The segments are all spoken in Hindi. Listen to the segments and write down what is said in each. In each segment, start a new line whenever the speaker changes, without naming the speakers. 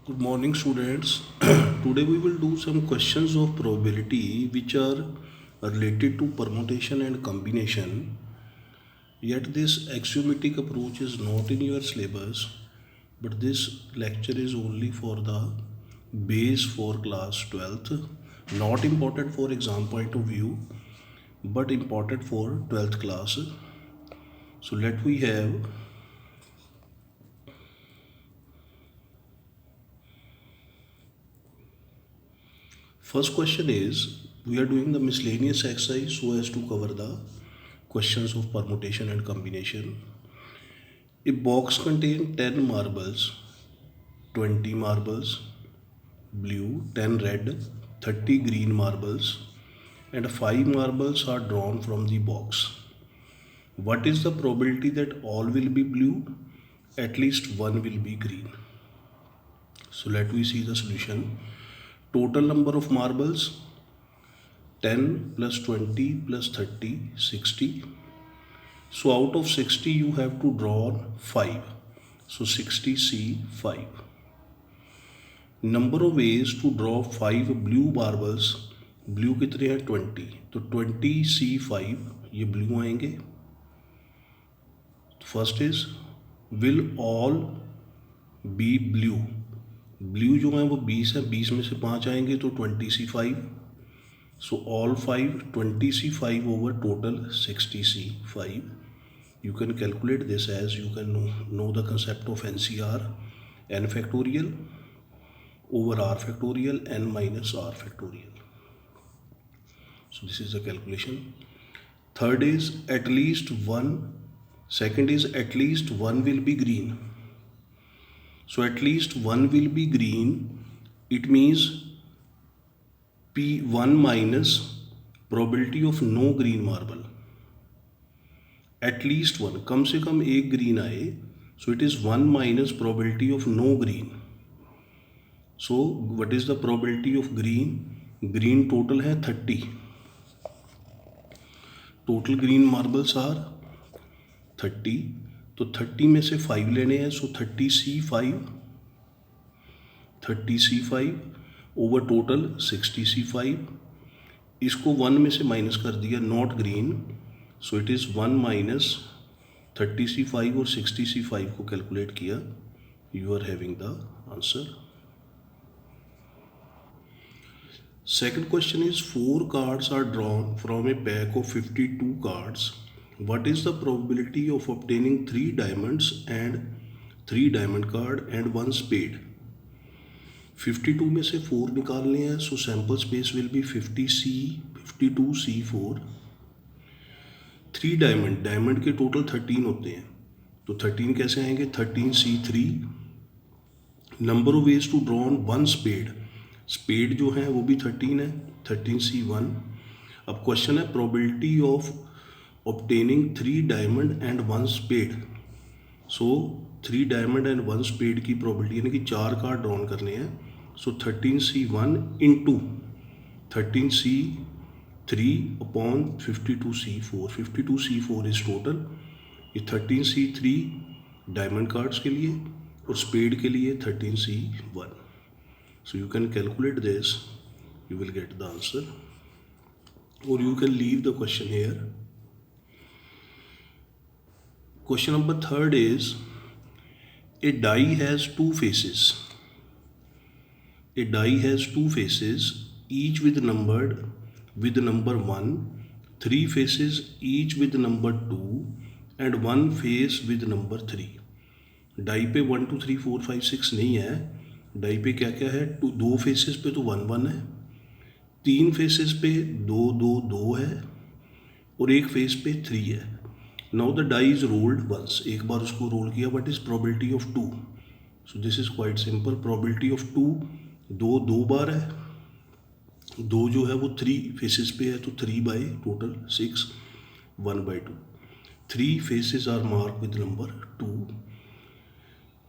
Good morning, students. Today we will do some questions of probability which are related to permutation and combination. Yet this axiomatic approach is not in your syllabus, but this lecture is only for the base for class 12th. Not important for exam point of view, but important for 12th class. So let we have first question is we are doing the miscellaneous exercise so as to cover the questions of permutation and combination. A box contains 10 marbles, 20 marbles, blue, 10 red, 30 green marbles, and 5 marbles are drawn from the box. What is the probability that all will be blue? At least one will be green. So let we see the solution. Total number of marbles 10 plus 20 plus 30, 60. So out of 60 you have to draw 5. So 60C5. Number of ways to draw 5 blue marbles. Blue कितने हैं 20, तो 20C5 ये ब्लू आएंगे. First is will all B blue. Blue जो है वो 20 है, 20 में से 5 आएंगे तो 20C5. So all 5 20C5 over total 60C5. You can calculate this as you can know the concept of NCR, n factorial over r factorial n minus r factorial. So this is the calculation. Third is at least one. Second is at least one will be green. So at least one will be green. It means P1 minus probability of no green marble. At least one, कम से कम एक green आए. So it is 1 minus probability of no green. So what is the probability of green? Green total है 30. Total green marbles are 30. तो 30 में से 5 लेने हैं. So 30C5 over total 60C5. इसको 1 में से माइनस कर दिया, not green. So it is 1 minus 30C5 और 60C5 को कैलकुलेट किया. You are having the answer. Second question is 4 cards are drawn from a pack of 52 cards. What is the probability of obtaining 3 diamonds and 3 diamond card and 1 spade? 52 में से 4 निकालने हैं. So sample space will be 52C4. 3 diamond के टोटल 13 होते हैं, तो 13 कैसे आएंगे? 13C3. Number of ways to drawn 1 spade जो है वो भी 13 है, 13C1. अब क्वेश्चन है probability of obtaining 3 diamond and 1 spade. So 3 diamond and 1 spade की प्रोबेबिलिटी यानी कि 4 कार्ड ड्रॉन करने हैं. So 13C1 into 13C3 upon 52C4. 52C4 is total. ये 13C3 डायमंड कार्ड्स के लिए और स्पेड के लिए 13C1. So you can calculate this, you will get the answer, और you can leave the question here. Question number 3 is a die has 2 faces. A die has 2 faces, each with numbered with number 1, 3 faces each with number 2, and 1 face with number 3. Die पे 1 2 3 4 5 6 नहीं है. डाई पे क्या क्या है? 2 फेसेस पे तो 1 1 है, 3 फेसेस पे 2 2 2 है, और एक फेस पे 3 है. Now the die is rolled once. एक बार उसको रोल किया. What is probability of 2? So this is quite simple. Probability of 2, 2 बार है, 2 जो है वो 3 फेसेस पे है, तो 3 by total 6, 1 by 2. 3 faces are mark with number 2.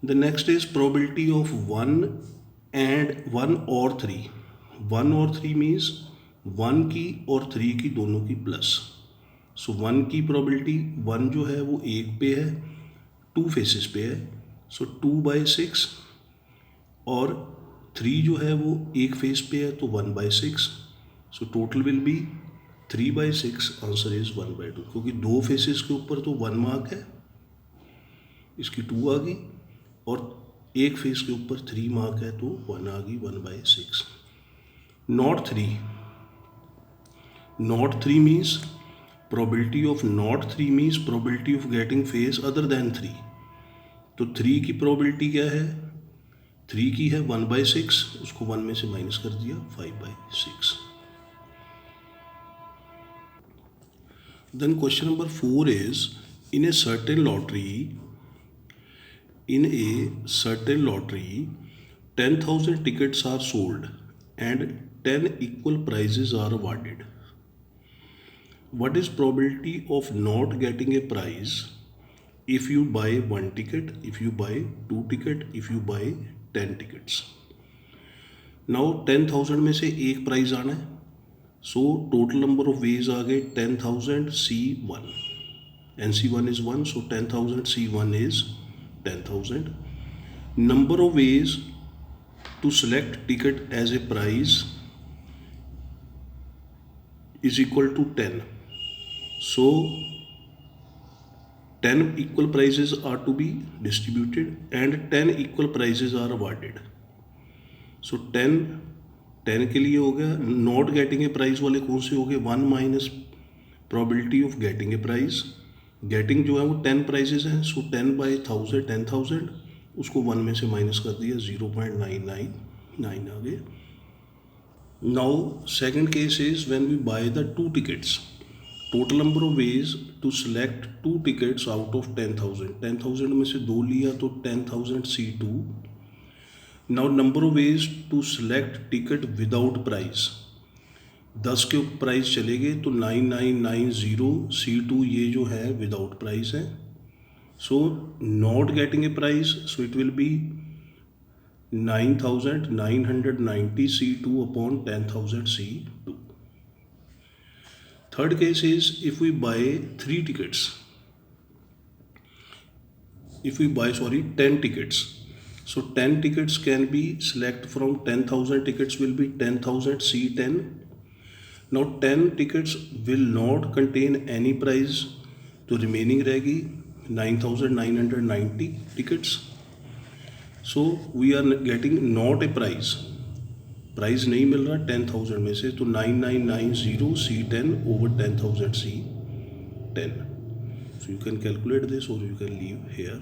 The next is probability of 1 and 1 और 3. 1 और 3 मीन्स 1 की और 3 की दोनों की प्लस. सो 1 की प्रोबेबिलिटी 1 जो है वो 1 पे है, 2 फेसेस पे है. सो 2 बाई 6 और 3 जो है वो एक फेस पे है तो 1/6, so total will be 3/6, answer is 1/2, क्योंकि 2 फेसेस के ऊपर तो 1 मार्क है, इसकी 2 आ गई, और एक फेस के ऊपर 3 मार्क है तो 1 आ गई, 1/6. Not 3 means probability of not 3 means probability of getting face other than 3. तो 3 की probability क्या है? 3 की है 1/6, उसको 1 में से माइनस कर दिया, 5/6. Then question number 4 is, in a certain lottery 10,000 tickets are sold and 10 equal prizes are awarded. What is probability of not getting a prize if you buy 1 ticket, if you buy 2 ticket, if you buy 10 tickets? Now 10,000 में से एक प्राइज आना है, so total number of ways आ गए 10,000 C1, and C1 is 1, so 10,000 C1 is 10,000. Number of ways to select ticket as a prize is equal to 10. So 10 equal prizes are to be distributed and 10 equal prizes are awarded. So 10 के लिए हो गया. नॉट गेटिंग ए प्राइज वाले कौन से हो गए? 1 minus probability of getting a prize. Getting जो है वो 10 प्राइजेस हैं, सो 10/1000 10,000, उसको 1 में से माइनस कर दिया, 0.999 आ गए. Now second case is when we buy the 2 tickets. Total number of ways to select 2 tickets out of 10,000. 10,000 में से 2 लिया तो 10,000 C2. Now number of ways to select ticket without price. 10 के प्राइस चले गए तो 9990 C2 ये जो है विदाउट प्राइस है. So not getting a price, so it will be 9,990 C2 upon 10,000 C2. Third case is if we buy 10 tickets. So 10 tickets can be select from 10,000 tickets will be 10,000 C10. Now 10 tickets will not contain any prize, तो remaining रहेगी 9,990 tickets. So we are getting not a prize. Price नहीं मिल रहा 10,000 में से, तो 9990 C10 over 10,000 C10. So you can calculate this or you can leave here.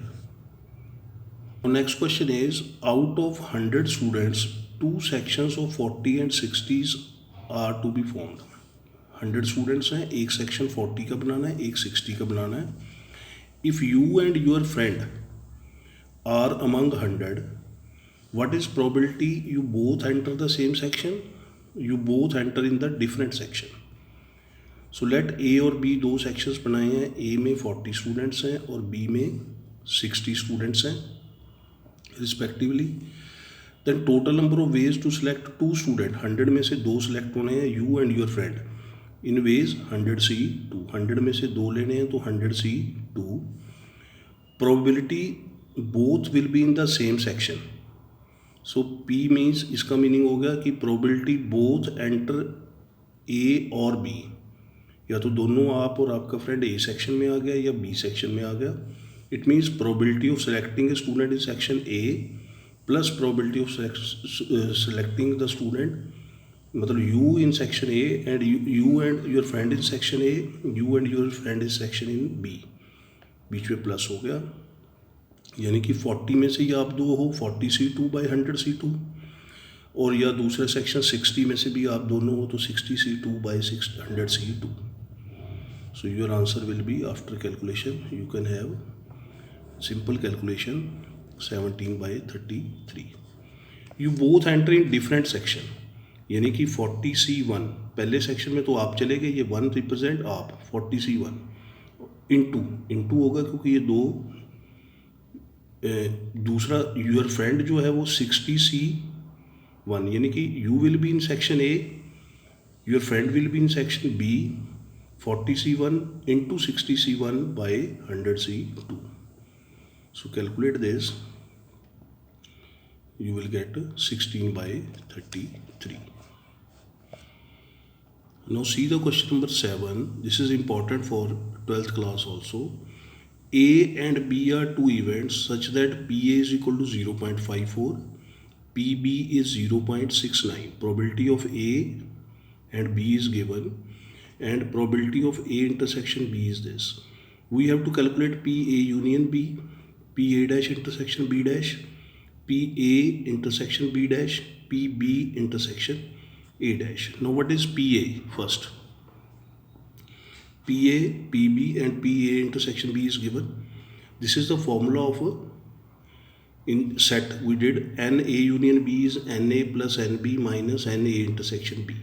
Now next question is, out of 100 students, 2 sections of 40 and 60s are to be formed. 100 students हैं, एक section 40 का बनाना है, एक 60 का बनाना है. If you and your friend are among 100, what is probability you both enter the same section? You both enter in the different section. So let A और B 2 sections बनाए हैं. A में 40 students हैं और B में 60 students हैं respectively. Then total number of ways to select 2 students. 100 में से 2 select होने हैं, you and your friend. In ways 100 C2. 100 में से 2 लेने हैं तो 100 C2. Probability both will be in the same section. So P means इसका मीनिंग हो गया कि प्रोबेबिलिटी बोथ एंटर A और B, या तो दोनों आप और आपका फ्रेंड A सेक्शन में आ गया या B सेक्शन में आ गया. It means probability of selecting a student in section A plus probability of selecting the student, मतलब you in section A and you and your friend in section A, you and your friend in section in B, बीच में प्लस हो गया. यानी कि 40 में से या आप 2 हो, 40 C2 by 100 C2, और या दूसरा सेक्शन 60 में से भी आप दोनों हो तो 60 C2 by 100 C2. So your answer will be after calculation you can have simple calculation 17/33. You both enter in different section, यानी कि 40 C1 पहले सेक्शन में तो आप चले गए, ये 1 रिप्रेजेंट आप, 40 C1 इंटू होगा क्योंकि ये 2. दूसरा योर फ्रेंड जो है वो 60 C1, यानी कि you will be in section A, your friend will be in section B, 40 C1 into 60 C1 by 100 C2. So calculate this. you will get 16/33. Now see the question number 7. This is important for 12th class also. A and B are two events such that PA is equal to 0.54, PB is 0.69. Probability of A and B is given, and probability of A intersection B is this. We have to calculate PA union B, PA dash intersection B dash, PA intersection B dash, PB intersection A dash. Now what is PA first? PA, PB and PA intersection B is given. This is the formula of in set we did. NA union B is NA plus NB minus NA intersection B.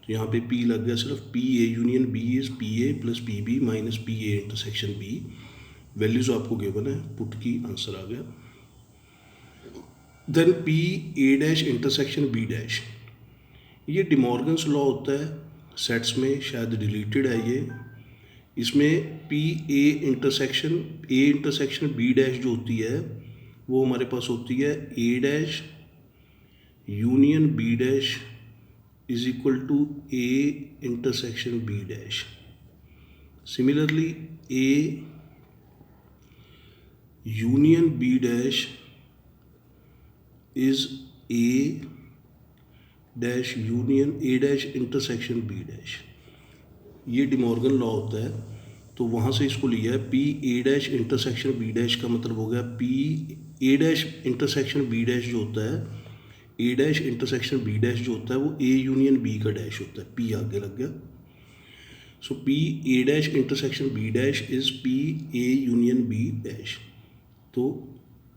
तो यहाँ पे P लग गया सिर्फ. PA union B is PA plus PB minus PA intersection B. Values आपको गिवन है, पुट की आंसर आ गया. Then PA dash intersection B dash. ये डिमॉर्गन्स लॉ होता है सेट्स में, शायद डिलीटेड है ये. इसमें PA इंटरसेक्शन B डैश जो होती है वो हमारे पास होती है A dash union B dash is equal to A intersection B dash. Similarly A union B dash is A dash union A dash intersection B dash. ये डिमॉर्गन लॉ होता है, तो वहाँ से इसको लिया है. P A dash intersection B dash का मतलब हो गया P A dash intersection B dash जो होता है, A dash intersection B dash जो होता है वो ए यूनियन बी का डैश होता है. पी आगे लग गया. So P A dash intersection B dash is P A union B dash. तो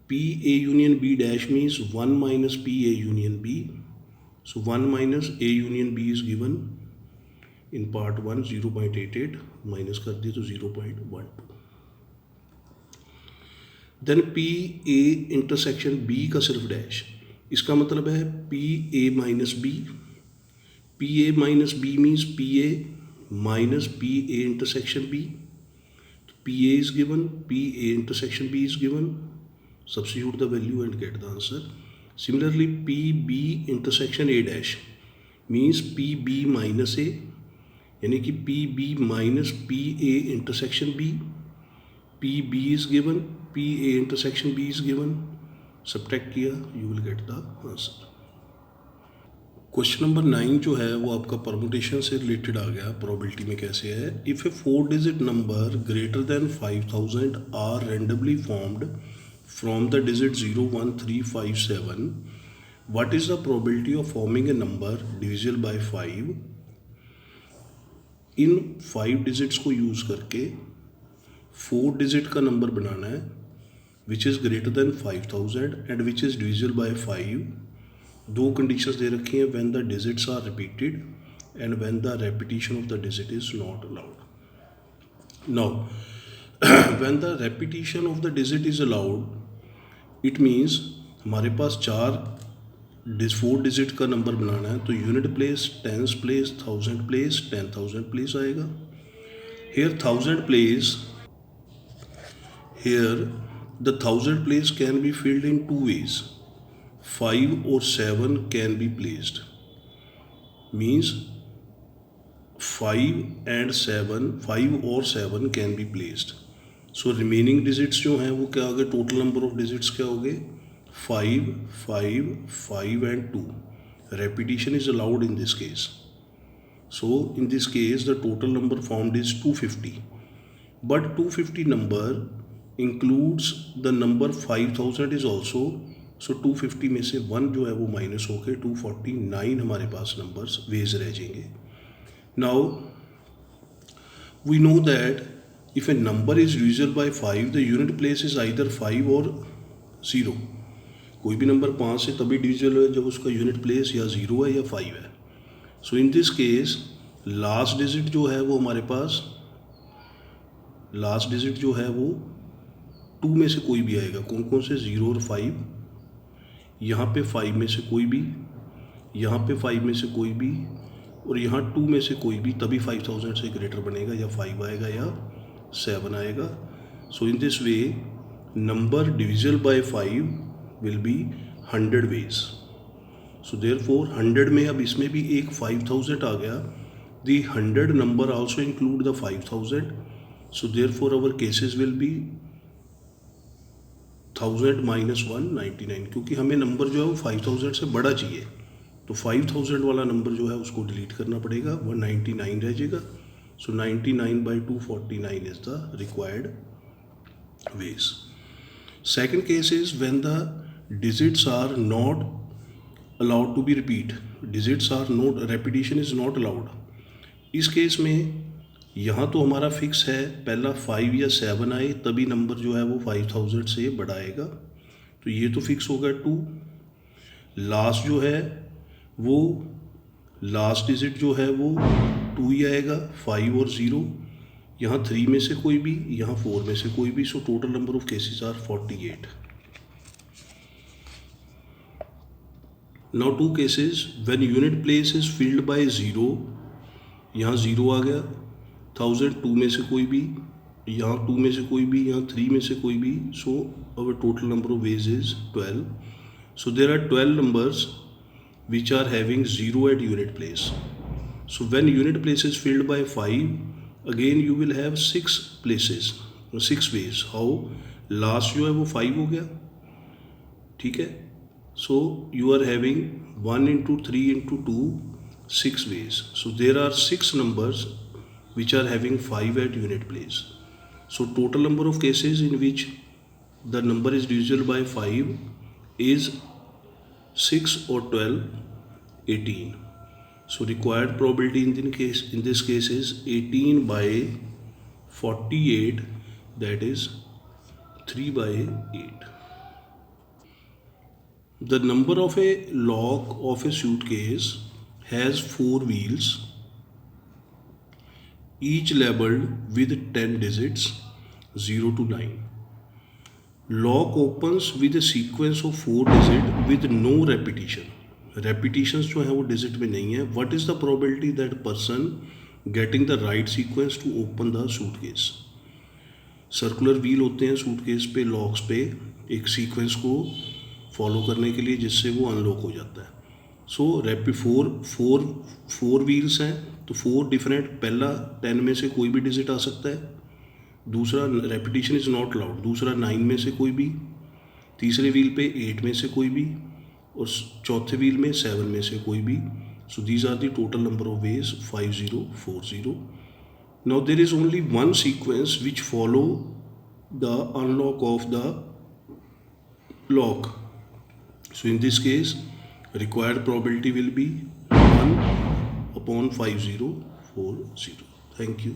P A union B dash means 1 minus P A union B. So 1 minus A union B is given in part 1 0.88 minus कर दिए तो 0.12. Then P A intersection B का सिर्फ डैश. इसका मतलब है P A minus B. P A minus B means P A minus P A intersection B. P A is given, P A intersection B is given. Substitute the value and get the answer. Similarly P B intersection A dash means P B minus A, यानी कि P B minus P A intersection B. P B is given, P A intersection B is given. Subtract किया, you will get the answer. Question number 9 जो है वो आपका परमुटेशन से रिलेटेड आ गया. प्रोबेबिलिटी में कैसे है. If a 4 digit number greater than 5000 are randomly formed from the digit 0 1 3 5 7, what is the probability of forming a number divisible by 5. इन 5 डिजिट्स को यूज़ करके 4 डिजिट का नंबर बनाना है which is greater than 5000 and which is divisible by 5. 2 conditions दे रखी हैं. When the digits are repeated and when the repetition of the digit is not allowed. Now when the repetition of the digit is allowed, it means हमारे पास 4 डिजिट का नंबर बनाना है, तो unit place, tens place, 1000 place, 10,000 place आएगा. Here 1000 place, here the 1000 place can be filled in 2 ways. 5 और 7 can be placed. Means 5 and 7, 5 और 7 can be placed. So remaining digits जो हैं वो क्या हो गए, टोटल नंबर ऑफ डिजिट्स क्या हो गए 5, 5, 5 and 2. Repetition is allowed in this case. So in this case the total number formed is 250. But 250 number includes the number 5000 is also. So 250 में से 1 जो है वो माइनस होकर 249 हमारे पास नंबर्स वेज रह जाएंगे. Now we know that if a number is divisible by 5, the unit place is either 5 or 0. कोई भी नंबर 5 से तभी डिविजिबल है जब उसका यूनिट प्लेस या 0 है या 5 है. So in this case last digit जो है वो हमारे पास, लास्ट डिजिट जो है वो 2 में से कोई भी आएगा. कौन कौन से, 0 और 5. यहाँ पे 5 में से कोई भी, यहाँ पे 5 में से कोई भी, और यहाँ 2 में से कोई भी. तभी 5000 से ग्रेटर बनेगा, या 5 आएगा या 7 आएगा. So in this way number divisible by 5 will be 100 ways. So therefore 100 में अब इसमें भी एक 5000 आ गया. The 100 number also include the 5000. So therefore our cases will be 1000 minus 199, क्योंकि हमें नंबर जो है वो 5000 से बड़ा चाहिए. तो 5000 वाला नंबर जो है उसको डिलीट करना पड़ेगा, 199 रह जाएगा. सो 99 by 249 is the required ways. Second case is when the digits are not allowed to be repeat. Digits are not, repetition is not allowed. इस केस में यहाँ तो हमारा फिक्स है, पहला 5 या 7 आए तभी नंबर जो है वो 5000 से बड़ा आएगा. तो ये तो फिक्स होगा 2. लास्ट जो है वो लास्ट डिजिट जो है वो 2 ही आएगा, 5 और 0. यहाँ 3 में से कोई भी, यहाँ 4 में से कोई भी. So total number of cases are 48. Now 2 cases when unit place is filled by 0. यहाँ 0 आ गया, 1000 2 में से कोई भी, यहाँ 2 में से कोई भी, यहाँ 3 में से कोई भी. सो our total number of ways is 12. So there are 12 numbers which are having 0 at unit place. So when unit place is filled by 5, again you will have 6 places, 6 ways. How? Last जो है वो 5 हो गया, ठीक है. So you are having 1 into 3 into 2, 6 ways. So there are 6 numbers which are having 5 at unit place. So total number of cases in which the number is divisible by 5 is 6 or 12, 18. So required probability in this case is 18 by 48, that is 3 by 8. The number of a lock of a suitcase has 4 wheels, each labeled with 10 digits 0 to 9. Lock opens with a sequence of 4 digits with no repetition. Repetitions जो है वो digit में नहीं है. What is the probability that person getting the right sequence to open the suitcase? Circular wheel होते हैं सूटकेस पे, लॉक्स पे, एक सीक्वेंस को फॉलो करने के लिए जिससे वो अनलॉक हो जाता है. सो फोर व्हील्स हैं तो 4 डिफरेंट, पहला 10 में से कोई भी डिजिट आ सकता है, दूसरा रेपिटेशन इज़ नॉट अलाउड, दूसरा 9 में से कोई भी, तीसरे व्हील पे 8 में से कोई भी, और चौथे व्हील में 7 में से कोई भी. So these are the total number of ways 5040. Now there is only one sequence which follow the unlock of the lock. So in this case required probability will be 1 upon 5040. Thank you.